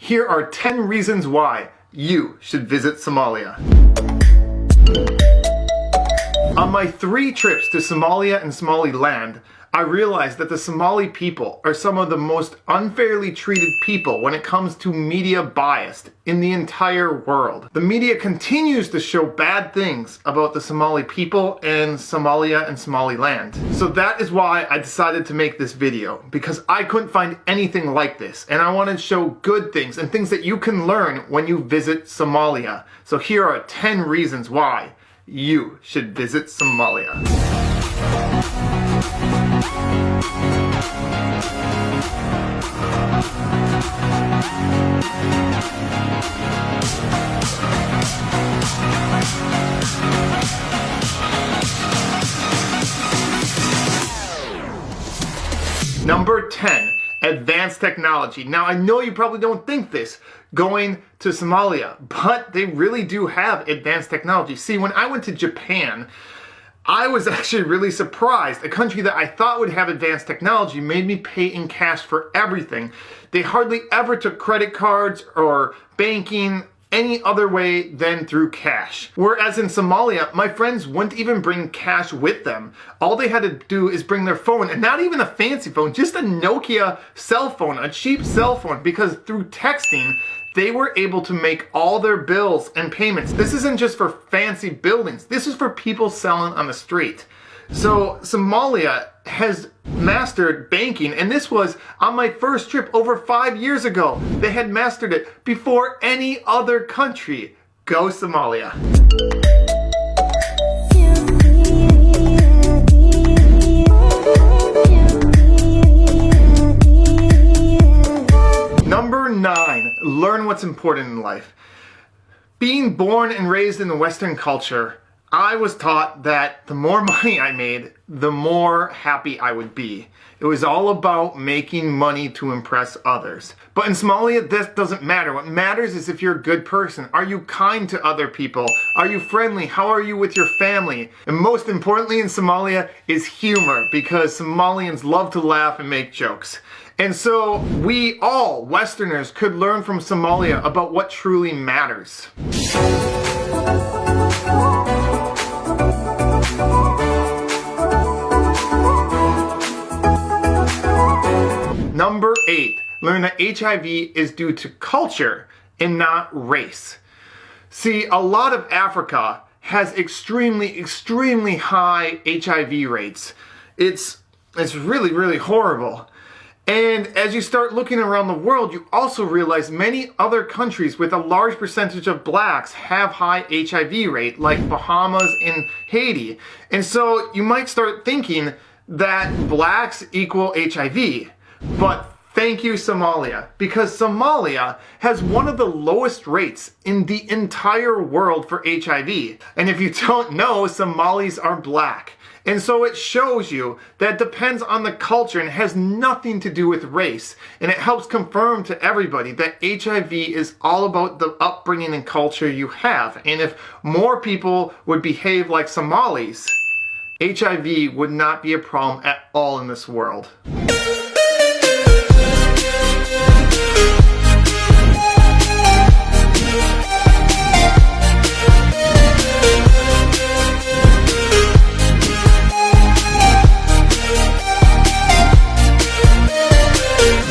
Here are 10 reasons why you should visit Somalia. On my 3 trips to Somalia and Somaliland, I realized that the Somali people are some of the most unfairly treated people when it comes to media bias in the entire world. The media continues to show bad things about the Somali people in Somalia and Somaliland. So that is why I decided to make this video, because I couldn't find anything like this, and I want to show good things and things that you can learn when you visit Somalia. So here are 10 reasons why you should visit Somalia. Number 10, advanced technology. Now I know you probably don't think this going to Somalia, but they really do have advanced technology. See, when I went to Japan, I was actually really surprised. A country that I thought would have advanced technology made me pay in cash for everything. They hardly ever took credit cards or banking any other way than through cash. Whereas in Somalia, my friends wouldn't even bring cash with them. All they had to do is bring their phone, and not even a fancy phone, just a Nokia cell phone, a cheap cell phone, because through texting, they were able to make all their bills and payments. This isn't just for fancy buildings. This is for people selling on the street. So Somalia has mastered banking, and this was on my first trip over 5 years ago. They had mastered it before any other country. Go Somalia. Number 9, learn what's important in life. Being born and raised in the Western culture, I was taught that the more money I made, the more happy I would be. It was all about making money to impress others. But in Somalia, this doesn't matter. What matters is if you're a good person. Are you kind to other people? Are you friendly? How are you with your family? And most importantly in Somalia is humor, because Somalians love to laugh and make jokes. And so we all, Westerners, could learn from Somalia about what truly matters. Number 8, learn that HIV is due to culture and not race. See, a lot of Africa has extremely high HIV rates. It's really horrible. And as you start looking around the world, you also realize many other countries with a large percentage of blacks have high HIV rate, like Bahamas and Haiti. And so you might start thinking that blacks equal HIV. But thank you, Somalia, because Somalia has one of the lowest rates in the entire world for HIV. And if you don't know, Somalis are black. And so it shows you that it depends on the culture and has nothing to do with race. And it helps confirm to everybody that HIV is all about the upbringing and culture you have. And if more people would behave like Somalis, HIV would not be a problem at all in this world.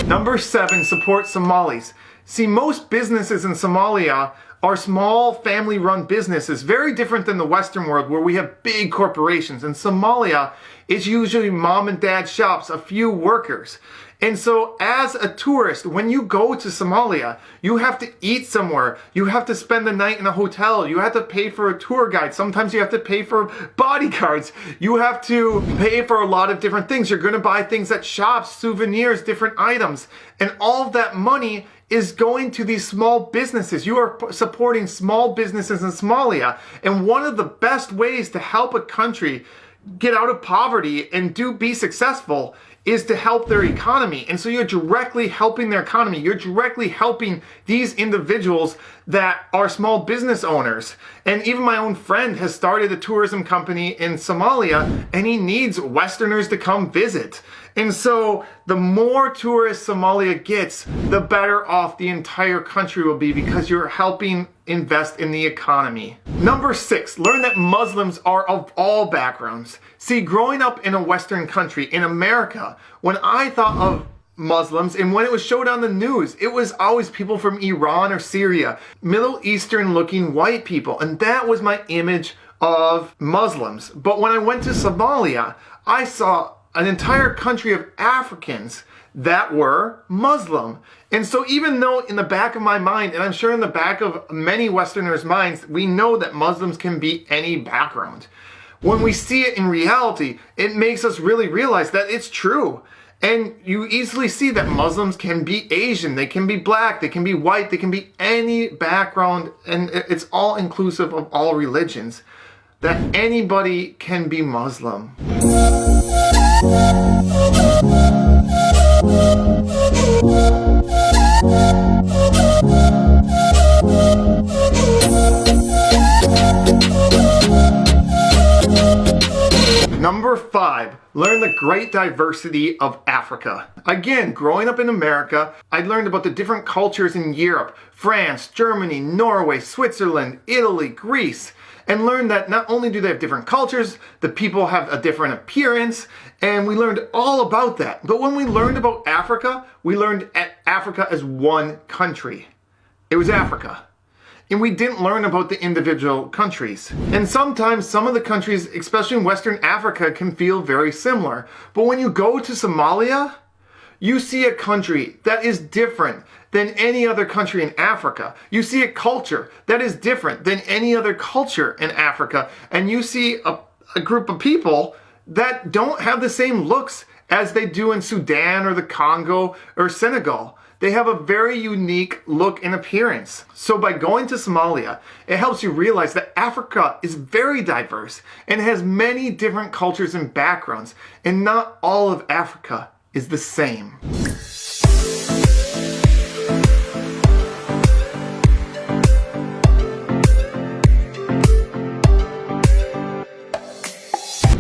Number 7, support Somalis. See, most businesses in Somalia are small family-run businesses, very different than the Western world where we have big corporations. In Somalia, it's usually mom and dad shops, a few workers. And so as a tourist, when you go to Somalia, you have to eat somewhere. You have to spend the night in a hotel. You have to pay for a tour guide. Sometimes you have to pay for bodyguards. You have to pay for a lot of different things. You're going to buy things at shops, souvenirs, different items. And all of that money is going to these small businesses. You are supporting small businesses in Somalia. And one of the best ways to help a country get out of poverty and be successful is to help their economy. And so you're directly helping their economy. You're directly helping these individuals that are small business owners. And even my own friend has started a tourism company in Somalia, and he needs Westerners to come visit. And so the more tourists Somalia gets, the better off the entire country will be because you're helping invest in the economy. Number 6, learn that Muslims are of all backgrounds. See, growing up in a Western country, in America, when I thought of Muslims and when it was showed on the news, it was always people from Iran or Syria, Middle Eastern looking white people, and that was my image of Muslims. But when I went to Somalia, I saw an entire country of Africans that were Muslim. And so even though in the back of my mind, and I'm sure in the back of many Westerners' minds, we know that Muslims can be any background, when we see it in reality, it makes us really realize that it's true. And you easily see that Muslims can be Asian, they can be black, they can be white, they can be any background, and it's all inclusive of all religions, that anybody can be Muslim. Number 5, learn the great diversity of Africa. Again, growing up in America, I learned about the different cultures in Europe, France, Germany, Norway, Switzerland, Italy, Greece, and learned that not only do they have different cultures, the people have a different appearance, and we learned all about that. But when we learned about Africa, we learned Africa as one country. It was Africa. And we didn't learn about the individual countries. And sometimes some of the countries, especially in Western Africa, can feel very similar. But when you go to Somalia, you see a country that is different than any other country in Africa. You see a culture that is different than any other culture in Africa. And you see a group of people that don't have the same looks as they do in Sudan or the Congo or Senegal. They have a very unique look and appearance. So by going to Somalia, it helps you realize that Africa is very diverse and has many different cultures and backgrounds, and not all of Africa is the same.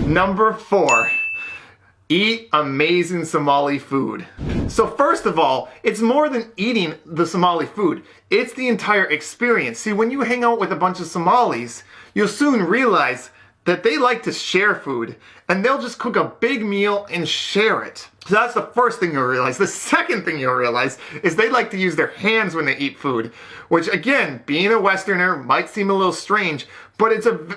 Number 4. Eat amazing Somali food. So first of all, it's more than eating the Somali food. It's the entire experience. See, when you hang out with a bunch of Somalis, you'll soon realize that they like to share food, and they'll just cook a big meal and share it. So that's the first thing you'll realize. The second thing you'll realize is they like to use their hands when they eat food, which again, being a Westerner might seem a little strange, but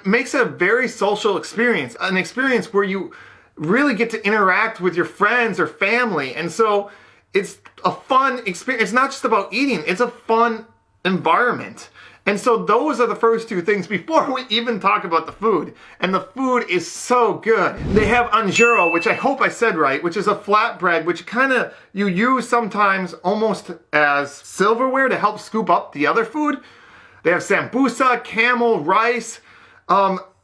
makes it a very social experience, an experience where you really get to interact with your friends or family. And so it's a fun experience. It's not just about eating, it's a fun environment. And so those are the first two things before we even talk about the food. And the food is so good. They have anjero, which I hope I said right, which is a flatbread, which you use sometimes almost as silverware to help scoop up the other food. They have sambusa, camel, rice.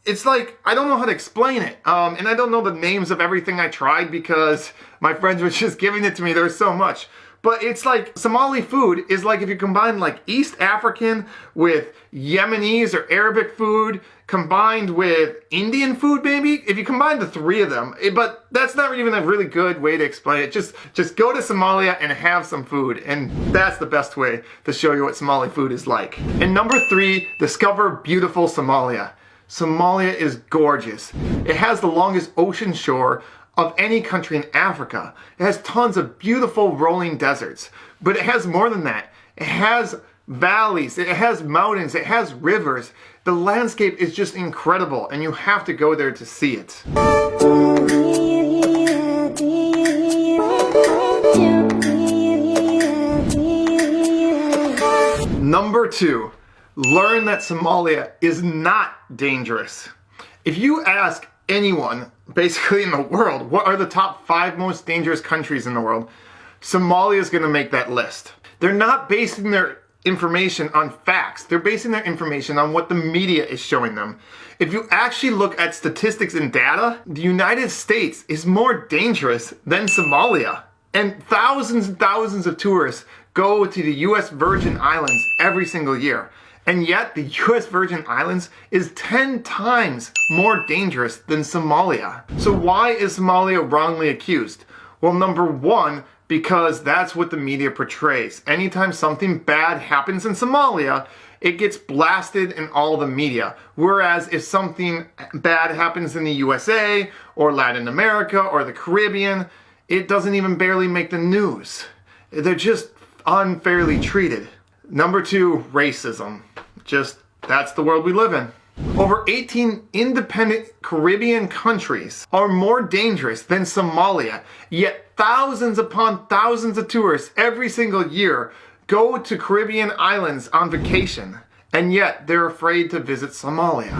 It's like, I don't know how to explain it. And I don't know the names of everything I tried because my friends were just giving it to me. There's so much. But it's like, Somali food is like if you combine like East African with Yemenis or Arabic food, combined with Indian food maybe. If you combine the three of them, but that's not even a really good way to explain it. Just go to Somalia and have some food. And that's the best way to show you what Somali food is like. And number 3, discover beautiful Somalia. Somalia is gorgeous. It has the longest ocean shore of any country in Africa. It has tons of beautiful rolling deserts, but it has more than that. It has valleys, it has mountains, it has rivers. The landscape is just incredible, and you have to go there to see it. Number 2, learn that Somalia is not dangerous. If you ask anyone, basically in the world, what are the top 5 most dangerous countries in the world, Somalia is going to make that list. They're not basing their information on facts. They're basing their information on what the media is showing them. If you actually look at statistics and data, the United States is more dangerous than Somalia. And thousands of tourists go to the US Virgin Islands every single year. And yet the US Virgin Islands is 10 times more dangerous than Somalia. So why is Somalia wrongly accused? Well, number one, because that's what the media portrays. Anytime something bad happens in Somalia, it gets blasted in all the media. Whereas if something bad happens in the USA or Latin America or the Caribbean, it doesn't even barely make the news. They're just unfairly treated. Number two, racism. That's the world we live in. Over 18 independent Caribbean countries are more dangerous than Somalia, yet thousands upon thousands of tourists every single year go to Caribbean islands on vacation, and yet they're afraid to visit Somalia.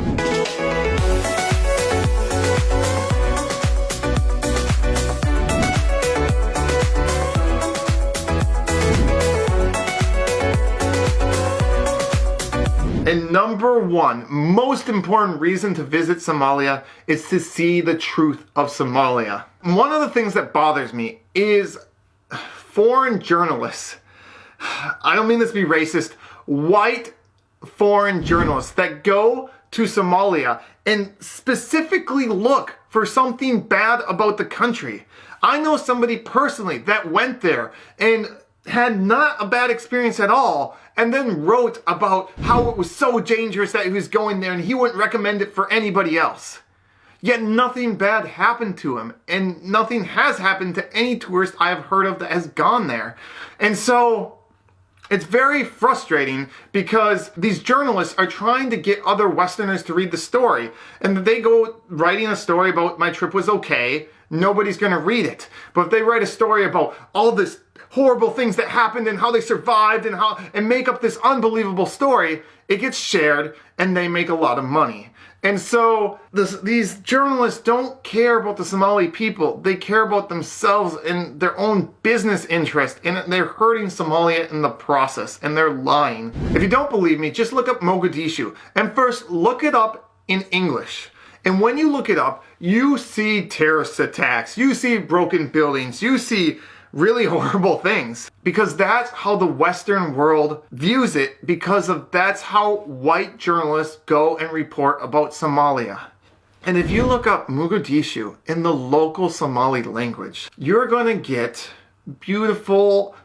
And number one, most important reason to visit Somalia is to see the truth of Somalia. One of the things that bothers me is foreign journalists. I don't mean this to be racist. White foreign journalists that go to Somalia and specifically look for something bad about the country. I know somebody personally that went there and had not a bad experience at all, and then wrote about how it was so dangerous that he was going there and he wouldn't recommend it for anybody else. Yet nothing bad happened to him, and nothing has happened to any tourist I have heard of that has gone there. And so it's very frustrating because these journalists are trying to get other Westerners to read the story, and they go writing a story about my trip was okay, nobody's gonna read it. But if they write a story about all this horrible things that happened and how they survived and make up this unbelievable story, it gets shared and they make a lot of money. And so these journalists don't care about the Somali people. They care about themselves and their own business interest, and they're hurting Somalia in the process, and they're lying. If you don't believe me, just look up Mogadishu, and first look it up in English. And when you look it up, you see terrorist attacks, you see broken buildings, you see really horrible things, because that's how the Western world views it, because that's how white journalists go and report about Somalia. And if you look up Mogadishu in the local Somali language, you're gonna get beautiful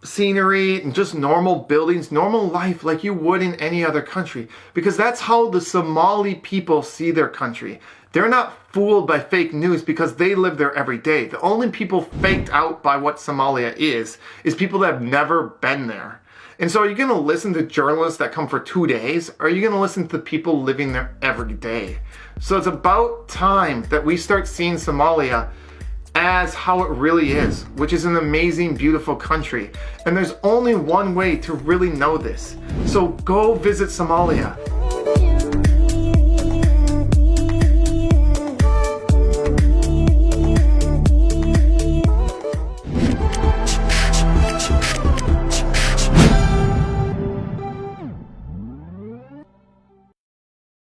scenery and just normal buildings, normal life like you would in any other country, because that's how the Somali people see their country. They're not fooled by fake news because they live there every day. The only people faked out by what Somalia is people that have never been there. And so are you going to listen to journalists that come for 2 days? Or are you going to listen to the people living there every day? So it's about time that we start seeing Somalia as how it really is, which is an amazing, beautiful country. And there's only one way to really know this. So go visit Somalia.